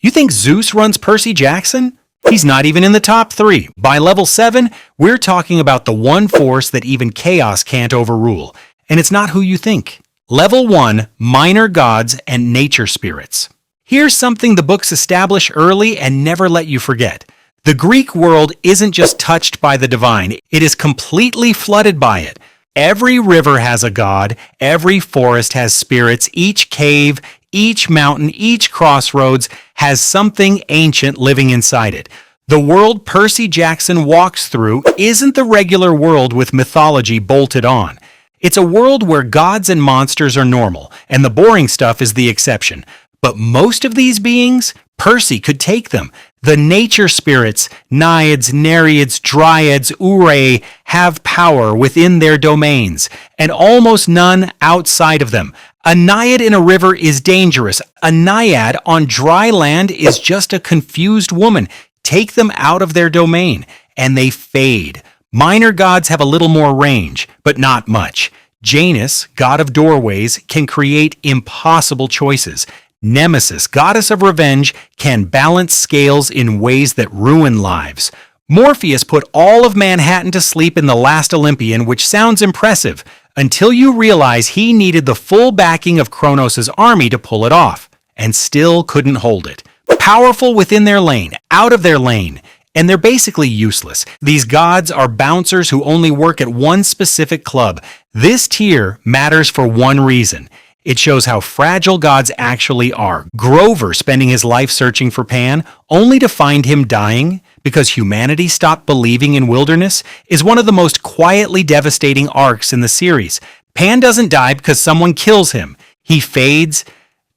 You think Zeus runs Percy Jackson? He's not even in the top 3. By level 7, we're talking about the one force that even chaos can't overrule. And it's not who you think. Level 1, minor gods and nature spirits. Here's something the books establish early and never let you forget. The Greek world isn't just touched by the divine, it is completely flooded by it. Every river has a god, every forest has spirits, each cave, each mountain, each crossroads has something ancient living inside it. The world Percy Jackson walks through isn't the regular world with mythology bolted on. It's a world where gods and monsters are normal, and the boring stuff is the exception. But most of these beings, Percy could take them. The nature spirits, naiads, nereids, dryads, urae, have power within their domains, and almost none outside of them. A naiad in a river is dangerous. A naiad on dry land is just a confused woman. Take them out of their domain, and they fade. Minor gods have a little more range, but not much. Janus, god of doorways, can create impossible choices. Nemesis, goddess of revenge, can balance scales in ways that ruin lives. Morpheus put all of Manhattan to sleep in The Last Olympian, which sounds impressive, until you realize he needed the full backing of Kronos' army to pull it off, and still couldn't hold it. Powerful within their lane, out of their lane, and they're basically useless. These gods are bouncers who only work at one specific club. This tier matters for one reason. It shows how fragile gods actually are. Grover spending his life searching for Pan, only to find him dying because humanity stopped believing in wilderness, is one of the most quietly devastating arcs in the series. Pan doesn't die because someone kills him. He fades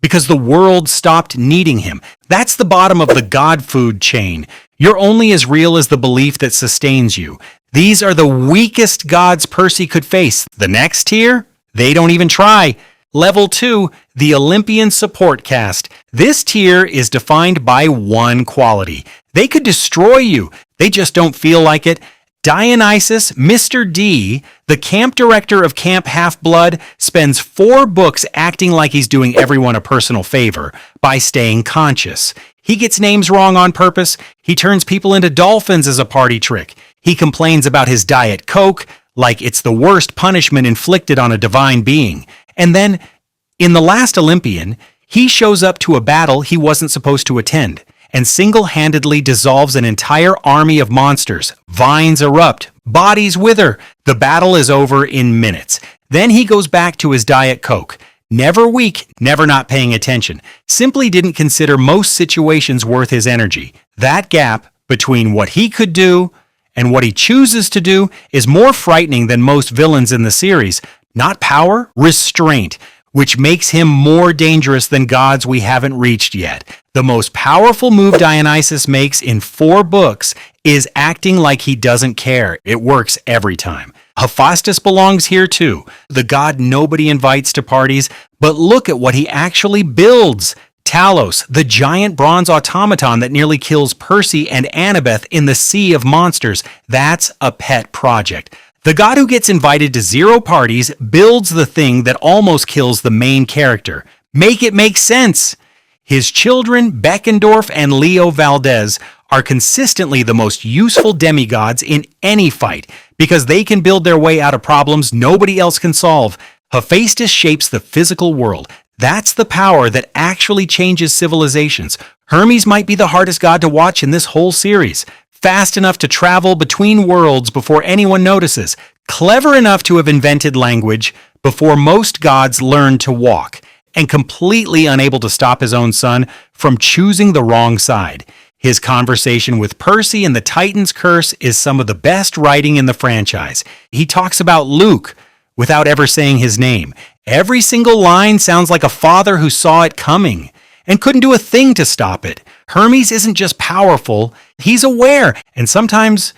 because the world stopped needing him. That's the bottom of the god food chain. You're only as real as the belief that sustains you. These are the weakest gods Percy could face. The next tier? They don't even try. Level 2, the Olympian support cast. This tier is defined by one quality. They could destroy you. They just don't feel like it. Dionysus, Mr. D, the camp director of Camp Half-Blood, spends 4 books acting like he's doing everyone a personal favor by staying conscious. He gets names wrong on purpose. He turns people into dolphins as a party trick. He complains about his Diet Coke like it's the worst punishment inflicted on a divine being. And then, in The Last Olympian, he shows up to a battle he wasn't supposed to attend and single-handedly dissolves an entire army of monsters. Vines erupt, bodies wither. The battle is over in minutes. Then he goes back to his Diet Coke. Never weak, never not paying attention. Simply didn't consider most situations worth his energy. That gap between what he could do and what he chooses to do is more frightening than most villains in the series. Not power, restraint, which makes him more dangerous than gods we haven't reached yet. The most powerful move Dionysus makes in 4 books is acting like he doesn't care. It works every time. Hephaestus belongs here too, the god nobody invites to parties, but look at what he actually builds. Talos, the giant bronze automaton that nearly kills Percy and Annabeth in the Sea of Monsters. That's a pet project. The god who gets invited to 0 parties builds the thing that almost kills the main character. Make it make sense! His children, Beckendorf and Leo Valdez, are consistently the most useful demigods in any fight because they can build their way out of problems nobody else can solve. Hephaestus shapes the physical world. That's the power that actually changes civilizations. Hermes might be the hardest god to watch in this whole series. Fast enough to travel between worlds before anyone notices. Clever enough to have invented language before most gods learned to walk. And completely unable to stop his own son from choosing the wrong side. His conversation with Percy in the Titans Curse is some of the best writing in the franchise. He talks about Luke without ever saying his name. Every single line sounds like a father who saw it coming and couldn't do a thing to stop it. Hermes isn't just powerful, he's aware. And sometimes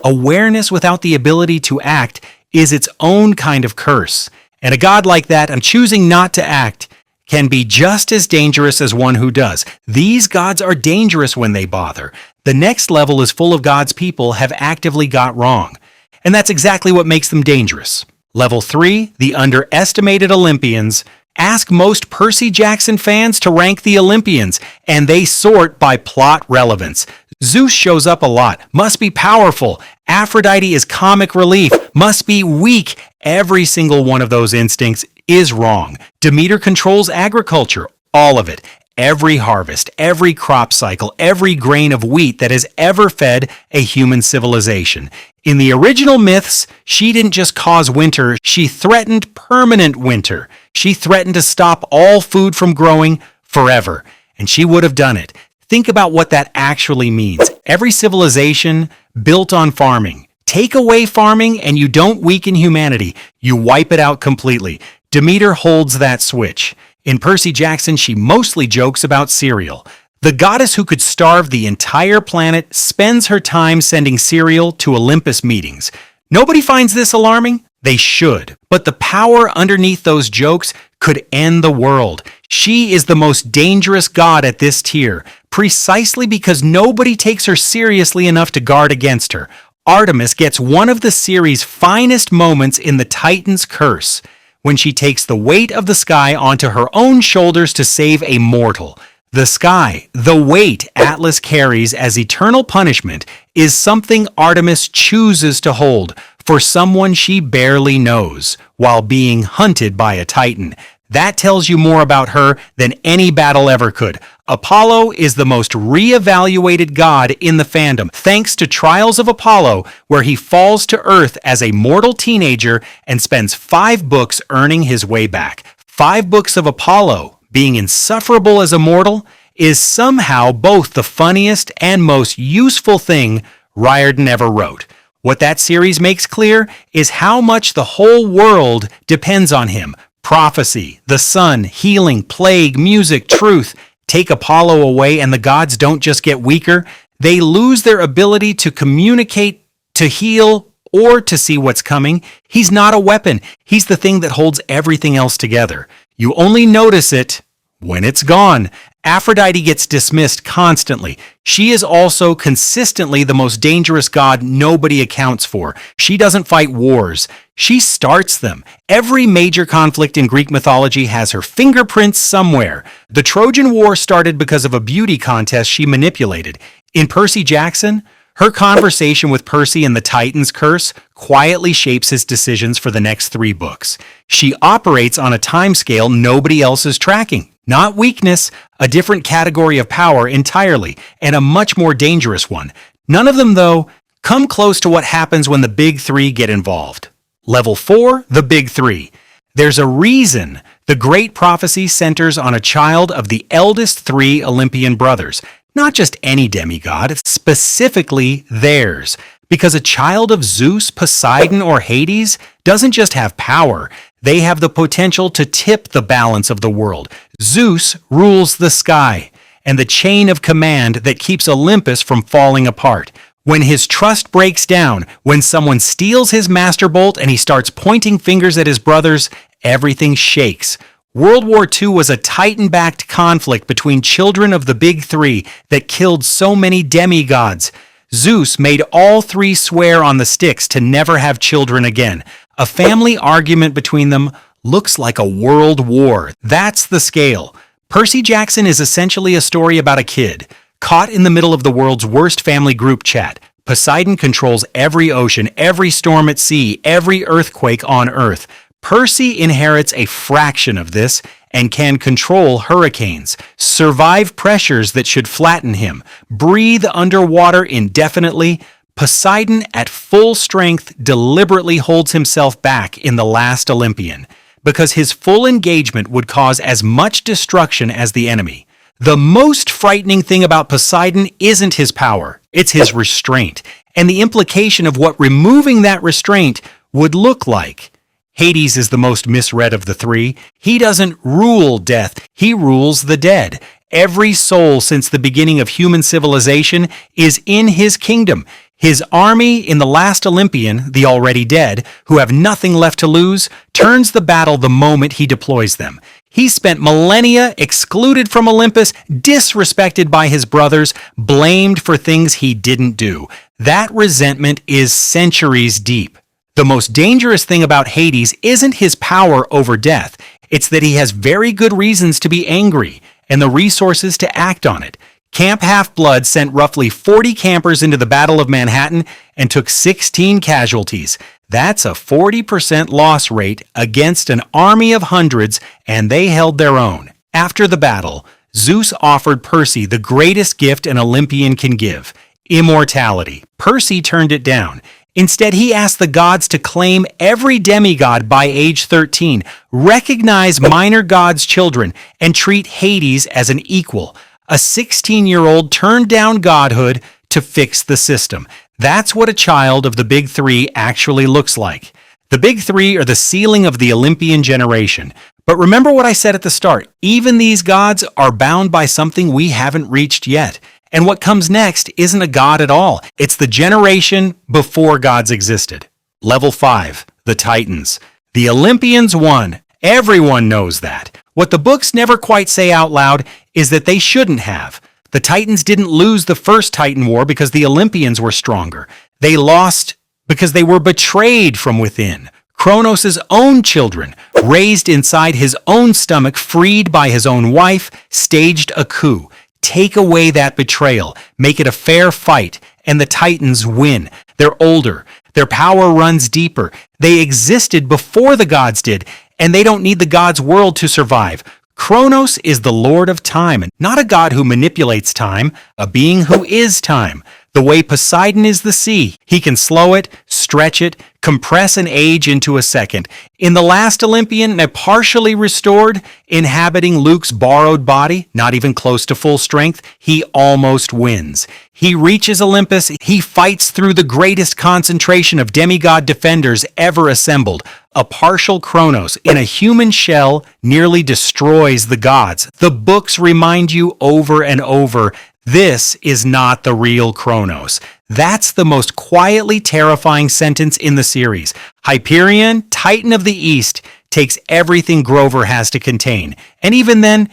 awareness without the ability to act is its own kind of curse. And a god like that, and choosing not to act, can be just as dangerous as one who does. These gods are dangerous when they bother. The next level is full of gods people have actively got wrong. And that's exactly what makes them dangerous. Level 3, the underestimated Olympians, Ask most Percy Jackson fans to rank the Olympians, and they sort by plot relevance. Zeus shows up a lot, must be powerful. Aphrodite is comic relief, must be weak. Every single one of those instincts is wrong. Demeter controls agriculture, all of it. Every harvest, every crop cycle, every grain of wheat that has ever fed a human civilization. In the original myths, she didn't just cause winter, she threatened permanent winter. She threatened to stop all food from growing forever, and she would have done it. Think about what that actually means. Every civilization built on farming. Take away farming and you don't weaken humanity. You wipe it out completely. Demeter holds that switch. In Percy Jackson, she mostly jokes about cereal. The goddess who could starve the entire planet spends her time sending cereal to Olympus meetings. Nobody finds this alarming? They should. But the power underneath those jokes could end the world. She is the most dangerous god at this tier, precisely because nobody takes her seriously enough to guard against her. Artemis gets one of the series' finest moments in the Titans' curse, when she takes the weight of the sky onto her own shoulders to save a mortal. The sky, the weight Atlas carries as eternal punishment, is something Artemis chooses to hold for someone she barely knows, while being hunted by a Titan. That tells you more about her than any battle ever could. Apollo is the most re-evaluated god in the fandom, thanks to Trials of Apollo, where he falls to Earth as a mortal teenager and spends 5 books earning his way back. 5 books of Apollo, being insufferable as a mortal, is somehow both the funniest and most useful thing Riordan ever wrote. What that series makes clear is how much the whole world depends on him. Prophecy, the sun, healing, plague, music, truth. Take Apollo away and the gods don't just get weaker, they lose their ability to communicate, to heal, or to see what's coming. He's not a weapon. He's the thing that holds everything else together. You only notice it when it's gone. Aphrodite gets dismissed constantly. She is also consistently the most dangerous god nobody accounts for. She doesn't fight wars. She starts them. Every major conflict in Greek mythology has her fingerprints somewhere. The Trojan War started because of a beauty contest she manipulated. In Percy Jackson, her conversation with Percy and the Titans' curse quietly shapes his decisions for the next 3 books. She operates on a timescale nobody else is tracking. Not weakness, a different category of power entirely, and a much more dangerous one. None of them, though, come close to what happens when the big 3 get involved. Level 4, the big 3. There's a reason the great prophecy centers on a child of the eldest 3 Olympian brothers. Not just any demigod, it's specifically theirs. Because a child of Zeus, Poseidon, or Hades doesn't just have power, they have the potential to tip the balance of the world. Zeus rules the sky and the chain of command that keeps Olympus from falling apart. When his trust breaks down, when someone steals his master bolt and he starts pointing fingers at his brothers, everything shakes. World War II was a Titan-backed conflict between children of the big 3 that killed so many demigods. Zeus made all 3 swear on the sticks to never have children again. A family argument between them looks like a world war. That's the scale. Percy Jackson is essentially a story about a kid caught in the middle of the world's worst family group chat. Poseidon controls every ocean, every storm at sea, every earthquake on Earth. Percy inherits a fraction of this and can control hurricanes, survive pressures that should flatten him, breathe underwater indefinitely. Poseidon, at full strength, deliberately holds himself back in The Last Olympian, because his full engagement would cause as much destruction as the enemy. The most frightening thing about Poseidon isn't his power, it's his restraint, and the implication of what removing that restraint would look like. Hades is the most misread of the 3. He doesn't rule death, he rules the dead. Every soul since the beginning of human civilization is in his kingdom. His army in The Last Olympian, the already dead, who have nothing left to lose, turns the battle the moment he deploys them. He spent millennia excluded from Olympus, disrespected by his brothers, blamed for things he didn't do. That resentment is centuries deep. The most dangerous thing about Hades isn't his power over death, It's that he has very good reasons to be angry and the resources to act on it. Camp Half-Blood sent roughly 40 campers into the Battle of Manhattan and took 16 casualties. That's a 40% loss rate against an army of hundreds, and they held their own. After the battle, Zeus offered Percy the greatest gift an Olympian can give: immortality. Percy turned it down. Instead, he asked the gods to claim every demigod by age 13, recognize minor gods' children, and treat Hades as an equal. A 16-year-old turned down godhood to fix the system. That's what a child of the Big Three actually looks like. The Big Three are the ceiling of the Olympian generation. But remember what I said at the start, even these gods are bound by something we haven't reached yet. And what comes next isn't a god at all. It's the generation before gods existed. Level 5, the Titans. The Olympians won. Everyone knows that. What the books never quite say out loud is that they shouldn't have. The Titans didn't lose the first Titan War because the Olympians were stronger. They lost because they were betrayed from within. Kronos' own children, raised inside his own stomach, freed by his own wife, staged a coup. Take away that betrayal, make it a fair fight, and the Titans win. They're older. Their power runs deeper. They existed before the gods did, and they don't need the gods' world to survive. Kronos is the lord of time, not a god who manipulates time, a being who is time. The way Poseidon is the sea, he can slow it, stretch it, compress an age into a second. In the last Olympian, a partially restored, inhabiting Luke's borrowed body, not even close to full strength, he almost wins. He reaches Olympus, he fights through the greatest concentration of demigod defenders ever assembled. A partial Kronos in a human shell nearly destroys the gods. The books remind you over and over, this is not the real Kronos. That's the most quietly terrifying sentence in the series. Hyperion, Titan of the East, takes everything Grover has to contain. And even then,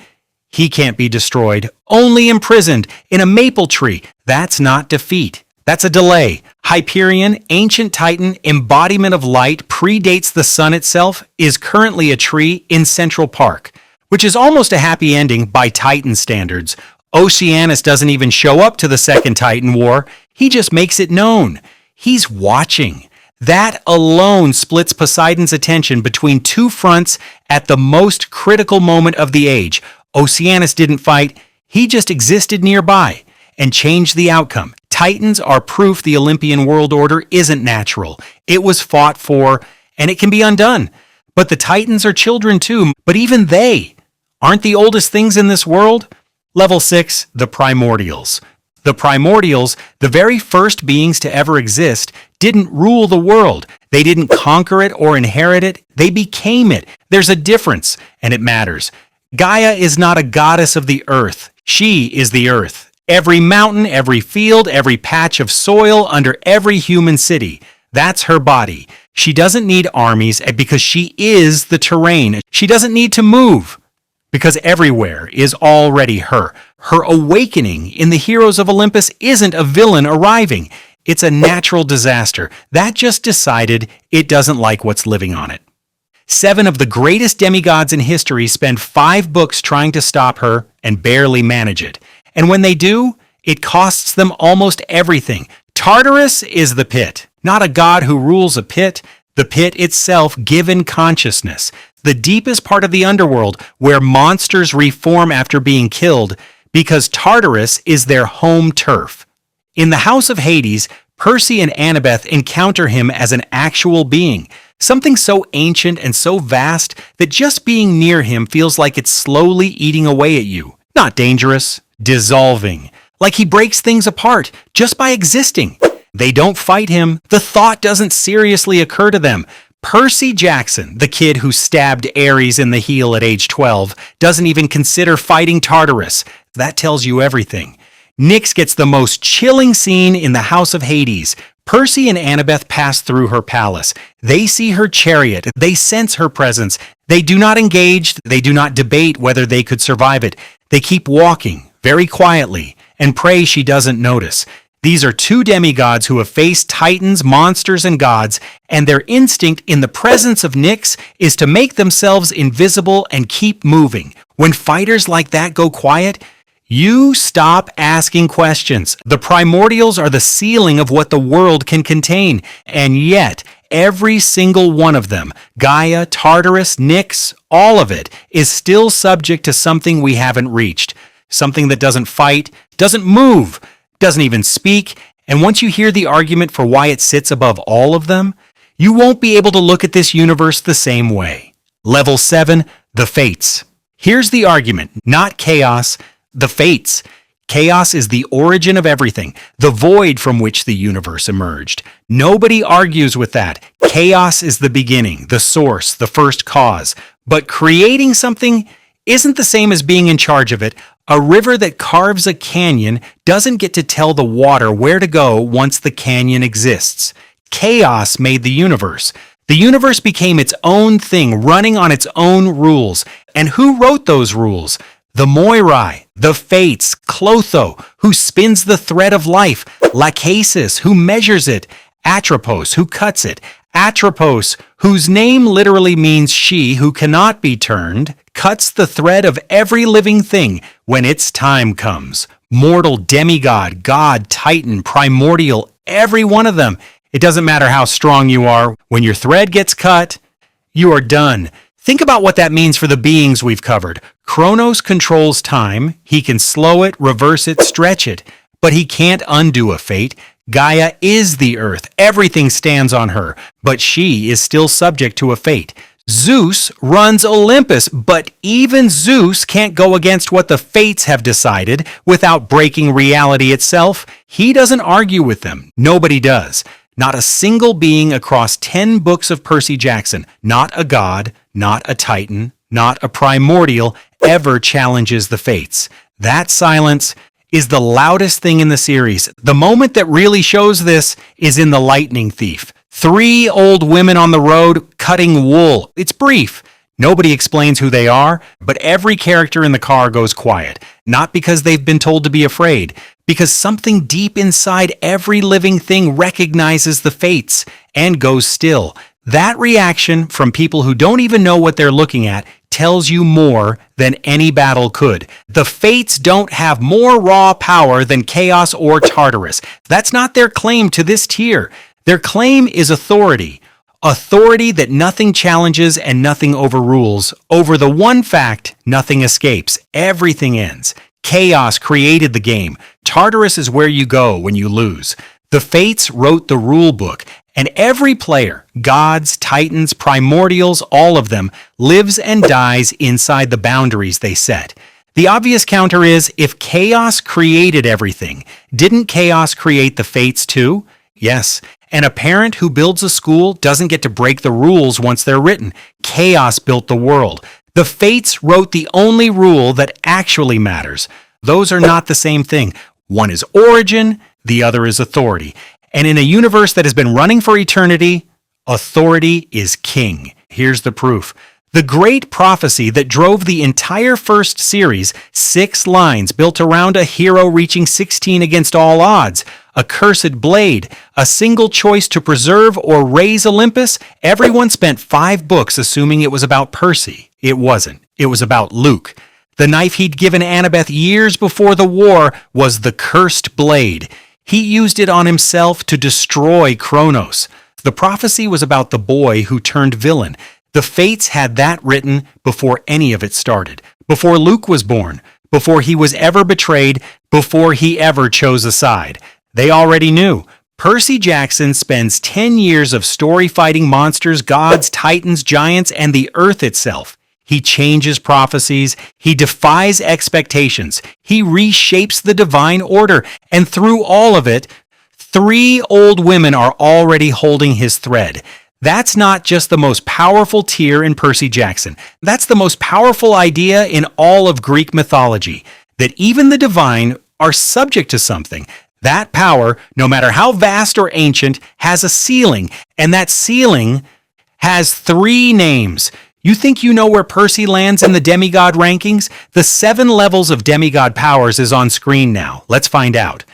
he can't be destroyed, only imprisoned in a maple tree. That's not defeat. That's a delay. Hyperion, ancient Titan, embodiment of light, predates the sun itself, is currently a tree in Central Park, which is almost a happy ending by Titan standards. Oceanus doesn't even show up to the Second Titan War. He just makes it known. He's watching. That alone splits Poseidon's attention between two fronts at the most critical moment of the age. Oceanus didn't fight. He just existed nearby and changed the outcome. Titans are proof the Olympian world order isn't natural. It was fought for, and it can be undone. But the Titans are children too. But even they aren't the oldest things in this world. Level 6, the Primordials. The Primordials, the very first beings to ever exist, didn't rule the world. They didn't conquer it or inherit it. They became it. There's a difference, and it matters. Gaea is not a goddess of the earth. She is the earth. Every mountain, every field, every patch of soil under every human city. That's her body. She doesn't need armies because she is the terrain. She doesn't need to move because everywhere is already her. Her awakening in the heroes of Olympus isn't a villain arriving. It's a natural disaster that just decided it doesn't like what's living on it. 7 of the greatest demigods in history spend 5 books trying to stop her and barely manage it. And when they do, it costs them almost everything. Tartarus is the pit, not a god who rules a pit, the pit itself given consciousness, the deepest part of the underworld where monsters reform after being killed because Tartarus is their home turf. In the House of Hades, Percy and Annabeth encounter him as an actual being, something so ancient and so vast that just being near him feels like it's slowly eating away at you. Not dangerous, dissolving, like he breaks things apart just by existing. They don't fight him. The thought doesn't seriously occur to them. Percy Jackson, the kid who stabbed Ares in the heel at age 12, doesn't even consider fighting Tartarus. That tells you everything. Nyx gets the most chilling scene in the House of Hades. Percy and Annabeth pass through her palace. They see her chariot. They sense her presence. They do not engage. They do not debate whether they could survive it. They keep walking, very quietly, and pray she doesn't notice. These are two demigods who have faced titans, monsters, and gods, and their instinct in the presence of Nyx is to make themselves invisible and keep moving. When fighters like that go quiet, you stop asking questions. The primordials are the ceiling of what the world can contain, and yet every single one of them, Gaea, Tartarus, Nyx, all of it, is still subject to something we haven't reached. Something that doesn't fight, doesn't move, doesn't even speak, and once you hear the argument for why it sits above all of them, you won't be able to look at this universe the same way. Level 7, the Fates. Here's the argument, not chaos, the Fates. Chaos is the origin of everything, the void from which the universe emerged. Nobody argues with that. Chaos is the beginning, the source, the first cause. But creating something isn't the same as being in charge of it. A river that carves a canyon doesn't get to tell the water where to go once the canyon exists. Chaos made the universe. The universe became its own thing, running on its own rules. And who wrote those rules? The Moirai, the Fates, Clotho, who spins the thread of life, Lachesis, who measures it, Atropos, who cuts it, Atropos, whose name literally means she who cannot be turned, cuts the thread of every living thing when its time comes. Mortal, demigod, god, titan, primordial, every one of them. It doesn't matter how strong you are. When your thread gets cut, you are done. Think about what that means for the beings we've covered. Kronos controls time. He can slow it, reverse it, stretch it. But he can't undo a fate. Gaia is the earth. Everything stands on her. But she is still subject to a fate. Zeus runs Olympus, but even Zeus can't go against what the fates have decided without breaking reality itself. He doesn't argue with them. Nobody does. Not a single being across 10 books of Percy Jackson, not a god, not a titan, not a primordial, ever challenges the fates. That silence is the loudest thing in the series. The moment that really shows this is in The Lightning Thief. 3 old women on the road cutting wool. It's brief. Nobody explains who they are, but every character in the car goes quiet. Not because they've been told to be afraid, because something deep inside every living thing recognizes the fates and goes still. That reaction from people who don't even know what they're looking at tells you more than any battle could. The fates don't have more raw power than Chaos or Tartarus. That's not their claim to this tier. Their claim is authority. Authority that nothing challenges and nothing overrules. Over the one fact, nothing escapes. Everything ends. Chaos created the game. Tartarus is where you go when you lose. The Fates wrote the rule book, and every player, gods, titans, primordials, all of them, lives and dies inside the boundaries they set. The obvious counter is, if Chaos created everything, didn't Chaos create the Fates too? Yes. And a parent who builds a school doesn't get to break the rules once they're written. Chaos built the world. The Fates wrote the only rule that actually matters. Those are not the same thing. One is origin, the other is authority. And in a universe that has been running for eternity, authority is king. Here's the proof. The great prophecy that drove the entire first series, 6 lines built around a hero reaching 16 against all odds, a cursed blade, a single choice to preserve or raise Olympus. Everyone spent 5 books assuming it was about Percy. It wasn't. It was about Luke. The knife he'd given Annabeth years before the war was the cursed blade. He used it on himself to destroy Kronos. The prophecy was about the boy who turned villain. The Fates had that written before any of it started, before Luke was born, before he was ever betrayed, before he ever chose a side. They already knew. Percy Jackson spends 10 years of story fighting monsters, gods, titans, giants, and the earth itself. He changes prophecies. He defies expectations. He reshapes the divine order. And through all of it, 3 old women are already holding his thread. That's not just the most powerful tier in Percy Jackson. That's the most powerful idea in all of Greek mythology, that even the divine are subject to something. That power, no matter how vast or ancient, has a ceiling, and that ceiling has 3 names. You think you know where Percy lands in the demigod rankings? The 7 levels of demigod powers is on screen now. Let's find out.